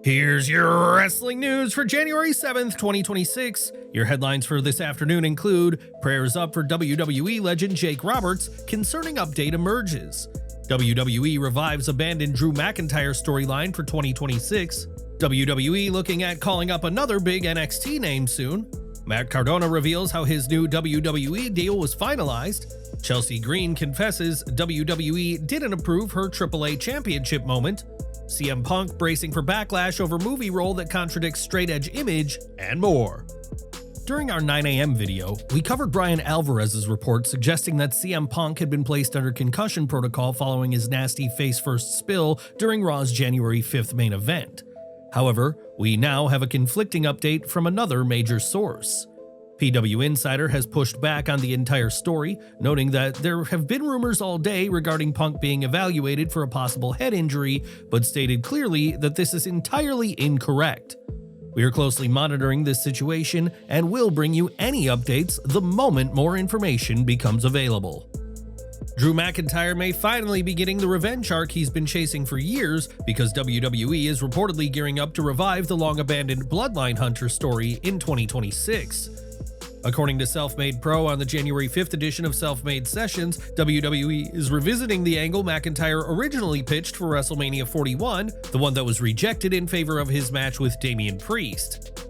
Here's your wrestling news for January 7th, 2026. Your headlines for this afternoon include prayers up for WWE legend Jake Roberts concerning update emerges. WWE revives abandoned Drew McIntyre storyline for 2026. WWE looking at calling up another big NXT name soon. Matt Cardona reveals how his new WWE deal was finalized. Chelsea Green confesses WWE didn't approve her AAA championship moment. CM Punk bracing for backlash over movie role that contradicts straight edge image, and more. During our 9 a.m. video, we covered Bryan Alvarez's report suggesting that CM Punk had been placed under concussion protocol following his nasty face-first spill during Raw's January 5th main event. However, we now have a conflicting update from another major source. PWInsider has pushed back on the entire story, noting that there have been rumors all day regarding Punk being evaluated for a possible head injury, but stated clearly that this is entirely incorrect. We are closely monitoring this situation and will bring you any updates the moment more information becomes available. Drew McIntyre may finally be getting the revenge arc he's been chasing for years because WWE is reportedly gearing up to revive the long-abandoned Bloodline Hunter story in 2026. According to Self-Made Pro on the January 5th edition of Self-Made Sessions, WWE is revisiting the angle McIntyre originally pitched for WrestleMania 41, the one that was rejected in favor of his match with Damian Priest.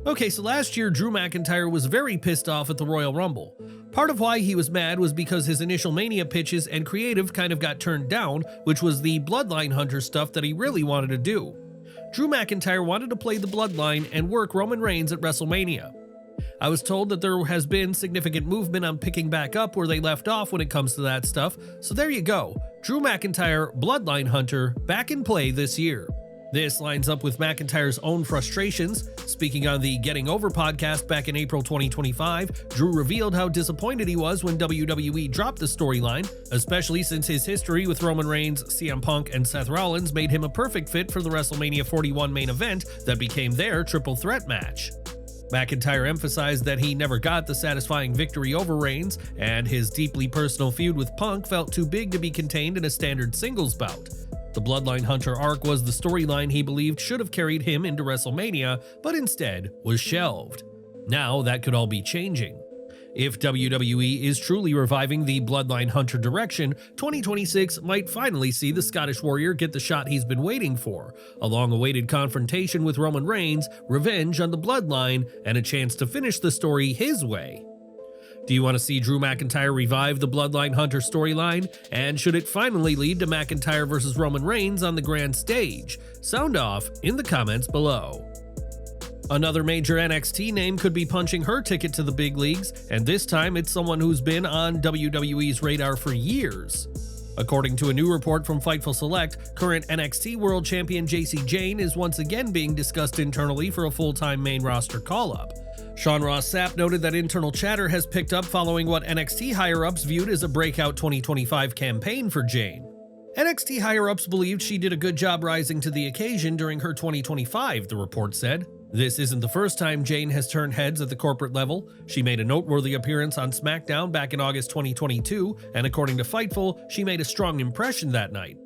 Okay, so last year Drew McIntyre was very pissed off at the Royal Rumble. Part of why he was mad was because his initial Mania pitches and creative kind of got turned down, which was the Bloodline Hunter stuff that he really wanted to do. Drew McIntyre wanted to play the Bloodline and work Roman Reigns at WrestleMania. I was told that there has been significant movement on picking back up where they left off when it comes to that stuff, so there you go. Drew McIntyre, Bloodline Hunter, back in play this year. This lines up with McIntyre's own frustrations. Speaking on the Getting Over podcast back in April 2025, Drew revealed how disappointed he was when WWE dropped the storyline, especially since his history with Roman Reigns, CM Punk, and Seth Rollins made him a perfect fit for the WrestleMania 41 main event that became their triple threat match. McIntyre emphasized that he never got the satisfying victory over Reigns, and his deeply personal feud with Punk felt too big to be contained in a standard singles bout. The Bloodline Hunter arc was the storyline he believed should have carried him into WrestleMania, but instead was shelved. Now that could all be changing. If WWE is truly reviving the Bloodline Hunter direction, 2026 might finally see the Scottish Warrior get the shot he's been waiting for, a long-awaited confrontation with Roman Reigns, revenge on the Bloodline, and a chance to finish the story his way. Do you want to see Drew McIntyre revive the Bloodline Hunter storyline? And should it finally lead to McIntyre versus Roman Reigns on the grand stage? Sound off in the comments below. Another major NXT name could be punching her ticket to the big leagues, and this time it's someone who's been on WWE's radar for years. According to a new report from Fightful Select, current NXT World Champion Jacy Jayne is once again being discussed internally for a full-time main roster call-up. Sean Ross Sapp noted that internal chatter has picked up following what NXT higher-ups viewed as a breakout 2025 campaign for Jayne. NXT higher-ups believed she did a good job rising to the occasion during her 2025, the report said. This isn't the first time Jayne has turned heads at the corporate level. She made a noteworthy appearance on SmackDown back in August 2022, and according to Fightful, she made a strong impression that night.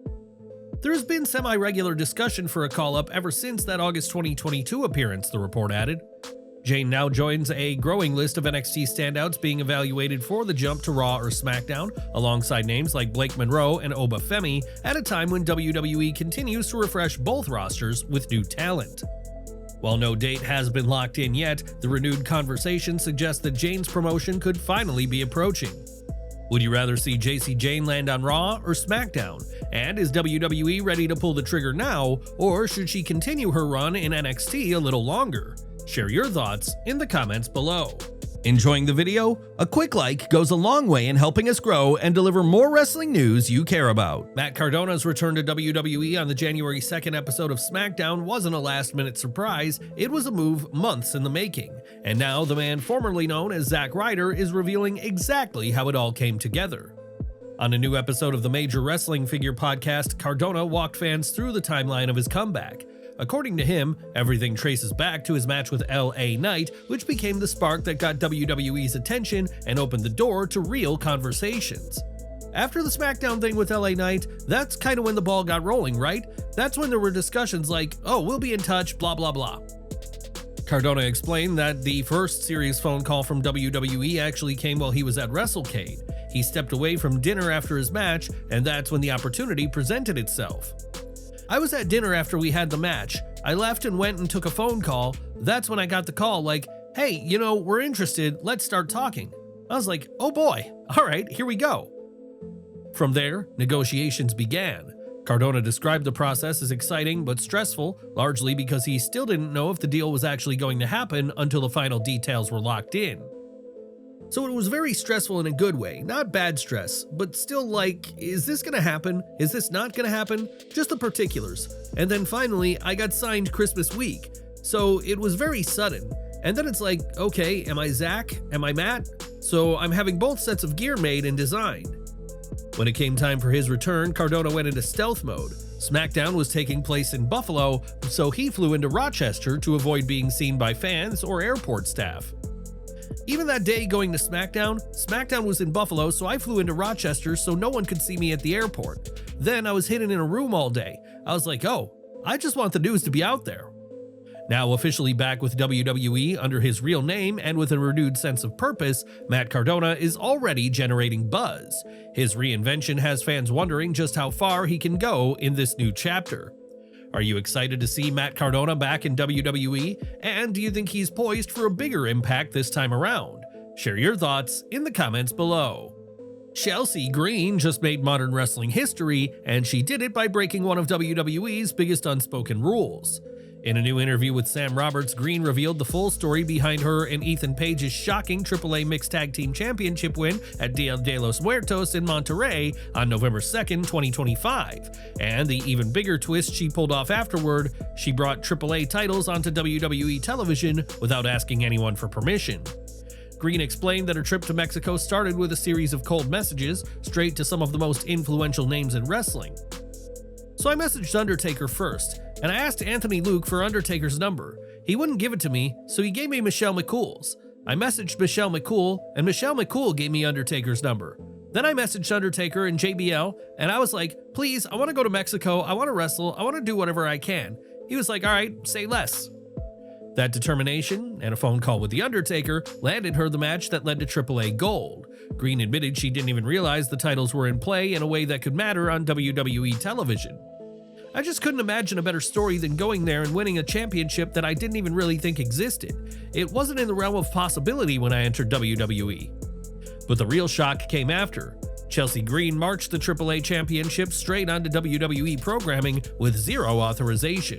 There has been semi-regular discussion for a call-up ever since that August 2022 appearance, the report added. Jayne now joins a growing list of NXT standouts being evaluated for the jump to Raw or SmackDown, alongside names like Blake Monroe and Oba Femi, at a time when WWE continues to refresh both rosters with new talent. While no date has been locked in yet, the renewed conversation suggests that Jayne's promotion could finally be approaching. Would you rather see Jacy Jayne land on Raw or SmackDown? And is WWE ready to pull the trigger now, or should she continue her run in NXT a little longer? Share your thoughts in the comments below. Enjoying the video? A quick like goes a long way in helping us grow and deliver more wrestling news you care about. Matt Cardona's return to WWE on the January 2nd episode of SmackDown wasn't a last-minute surprise, it was a move months in the making. And now the man formerly known as Zack Ryder is revealing exactly how it all came together. On a new episode of the Major Wrestling Figure podcast, Cardona walked fans through the timeline of his comeback. According to him, everything traces back to his match with LA Knight, which became the spark that got WWE's attention and opened the door to real conversations. After the SmackDown thing with LA Knight, that's kinda when the ball got rolling, right? That's when there were discussions like, oh, we'll be in touch, blah blah blah. Cardona explained that the first serious phone call from WWE actually came while he was at WrestleCade. He stepped away from dinner after his match, and that's when the opportunity presented itself. I was at dinner after we had the match. I left and went and took a phone call. That's when I got the call like, hey, we're interested, let's start talking. I was like, oh boy, all right, here we go. From there, negotiations began. Cardona described the process as exciting but stressful, largely because he still didn't know if the deal was actually going to happen until the final details were locked in. So it was very stressful in a good way, not bad stress, but still like, is this gonna happen? Is this not gonna happen? Just the particulars. And then finally, I got signed Christmas week. So it was very sudden. And then it's like, okay, am I Zach? Am I Matt? So I'm having both sets of gear made and designed. When it came time for his return, Cardona went into stealth mode. SmackDown was taking place in Buffalo, so he flew into Rochester to avoid being seen by fans or airport staff. Even that day going to SmackDown was in Buffalo, so I flew into Rochester so no one could see me at the airport. Then I was hidden in a room all day. I was like, oh, I just want the news to be out there. Now officially back with WWE under his real name and with a renewed sense of purpose, Matt Cardona is already generating buzz. His reinvention has fans wondering just how far he can go in this new chapter. Are you excited to see Matt Cardona back in WWE? And do you think he's poised for a bigger impact this time around? Share your thoughts in the comments below. Chelsea Green just made modern wrestling history, and she did it by breaking one of WWE's biggest unspoken rules. In a new interview with Sam Roberts, Green revealed the full story behind her and Ethan Page's shocking AAA Mixed Tag Team Championship win at Dia de los Muertos in Monterrey on November 2nd, 2025. And the even bigger twist she pulled off afterward, she brought AAA titles onto WWE television without asking anyone for permission. Green explained that her trip to Mexico started with a series of cold messages straight to some of the most influential names in wrestling. So I messaged Undertaker first, and I asked Anthony Luke for Undertaker's number. He wouldn't give it to me, so he gave me Michelle McCool's. I messaged Michelle McCool, and Michelle McCool gave me Undertaker's number. Then I messaged Undertaker and JBL, and I was like, please, I want to go to Mexico, I want to wrestle, I want to do whatever I can. He was like, all right, say less. That determination and a phone call with The Undertaker landed her the match that led to AAA Gold. Green admitted she didn't even realize the titles were in play in a way that could matter on WWE television. I just couldn't imagine a better story than going there and winning a championship that I didn't even really think existed. It wasn't in the realm of possibility when I entered WWE. But the real shock came after. Chelsea Green marched the AAA championship straight onto WWE programming with zero authorization.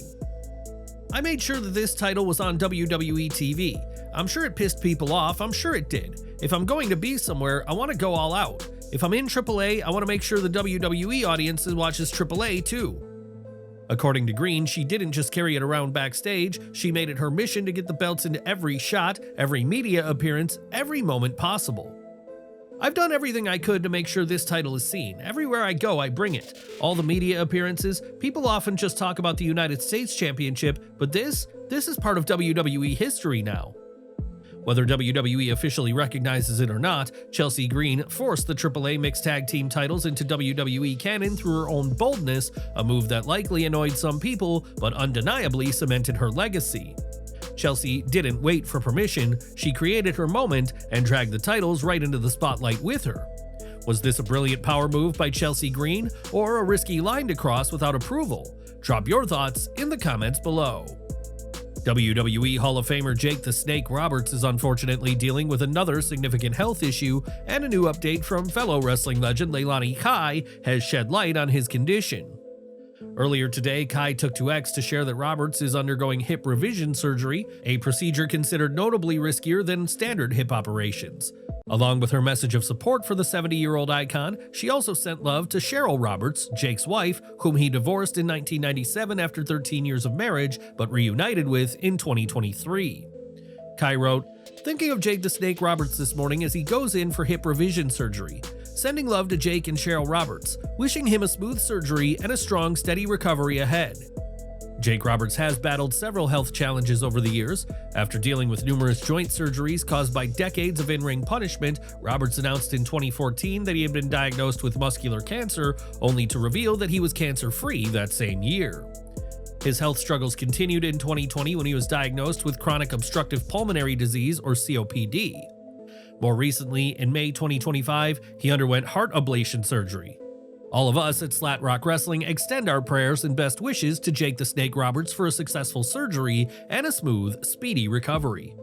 I made sure that this title was on WWE TV. I'm sure it pissed people off, I'm sure it did. If I'm going to be somewhere, I want to go all out. If I'm in AAA, I want to make sure the WWE audience watches AAA too. According to Green, she didn't just carry it around backstage, she made it her mission to get the belts into every shot, every media appearance, every moment possible. I've done everything I could to make sure this title is seen. Everywhere I go, I bring it. All the media appearances, people often just talk about the United States Championship, but this is part of WWE history now. Whether WWE officially recognizes it or not, Chelsea Green forced the AAA Mixed Tag Team titles into WWE canon through her own boldness, a move that likely annoyed some people, but undeniably cemented her legacy. Chelsea didn't wait for permission, she created her moment and dragged the titles right into the spotlight with her. Was this a brilliant power move by Chelsea Green, or a risky line to cross without approval? Drop your thoughts in the comments below. WWE Hall of Famer Jake the Snake Roberts is unfortunately dealing with another significant health issue, and a new update from fellow wrestling legend Leilani Kai has shed light on his condition. Earlier today, Kai took to X to share that Roberts is undergoing hip revision surgery, a procedure considered notably riskier than standard hip operations. Along with her message of support for the 70-year-old icon, she also sent love to Cheryl Roberts, Jake's wife, whom he divorced in 1997 after 13 years of marriage, but reunited with in 2023. Kai wrote, "Thinking of Jake the Snake Roberts this morning as he goes in for hip revision surgery. Sending love to Jake and Cheryl Roberts, wishing him a smooth surgery and a strong, steady recovery ahead." Jake Roberts has battled several health challenges over the years. After dealing with numerous joint surgeries caused by decades of in-ring punishment, Roberts announced in 2014 that he had been diagnosed with muscular cancer, only to reveal that he was cancer-free that same year. His health struggles continued in 2020 when he was diagnosed with chronic obstructive pulmonary disease, or COPD. More recently, in May 2025, he underwent heart ablation surgery. All of us at Slat Rock Wrestling extend our prayers and best wishes to Jake the Snake Roberts for a successful surgery and a smooth, speedy recovery.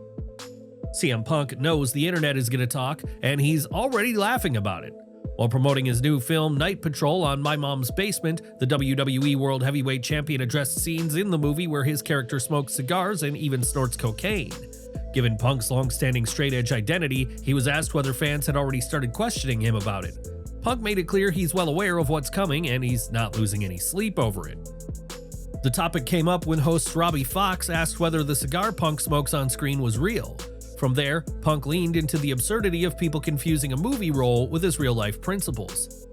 CM Punk knows the internet is going to talk, and he's already laughing about it. While promoting his new film Night Patrol on My Mom's Basement, the WWE World Heavyweight Champion addressed scenes in the movie where his character smokes cigars and even snorts cocaine. Given Punk's long-standing straight-edge identity, he was asked whether fans had already started questioning him about it. Punk made it clear he's well aware of what's coming and he's not losing any sleep over it. The topic came up when host Robbie Fox asked whether the cigar Punk smokes on screen was real. From there, Punk leaned into the absurdity of people confusing a movie role with his real-life principles.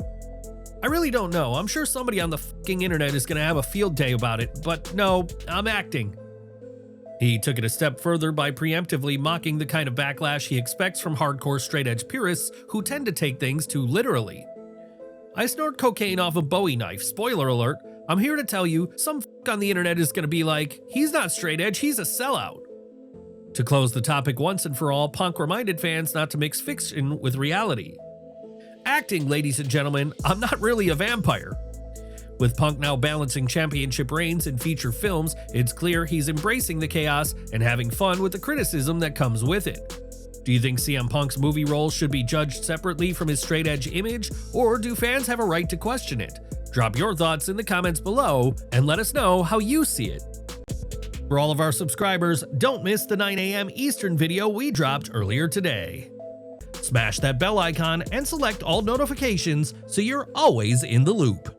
I really don't know. I'm sure somebody on the fucking internet is gonna have a field day about it, but no, I'm acting. He took it a step further by preemptively mocking the kind of backlash he expects from hardcore straight-edge purists who tend to take things too literally. I snort cocaine off a Bowie knife. Spoiler alert, I'm here to tell you, some f*** on the internet is gonna be like, he's not straight edge, he's a sellout. To close the topic once and for all, Punk reminded fans not to mix fiction with reality. Acting, ladies and gentlemen, I'm not really a vampire. With Punk now balancing championship reigns in feature films, it's clear he's embracing the chaos and having fun with the criticism that comes with it. Do you think CM Punk's movie roles should be judged separately from his straight-edge image, or do fans have a right to question it? Drop your thoughts in the comments below and let us know how you see it. For all of our subscribers, don't miss the 9 a.m. Eastern video we dropped earlier today. Smash that bell icon and select all notifications so you're always in the loop.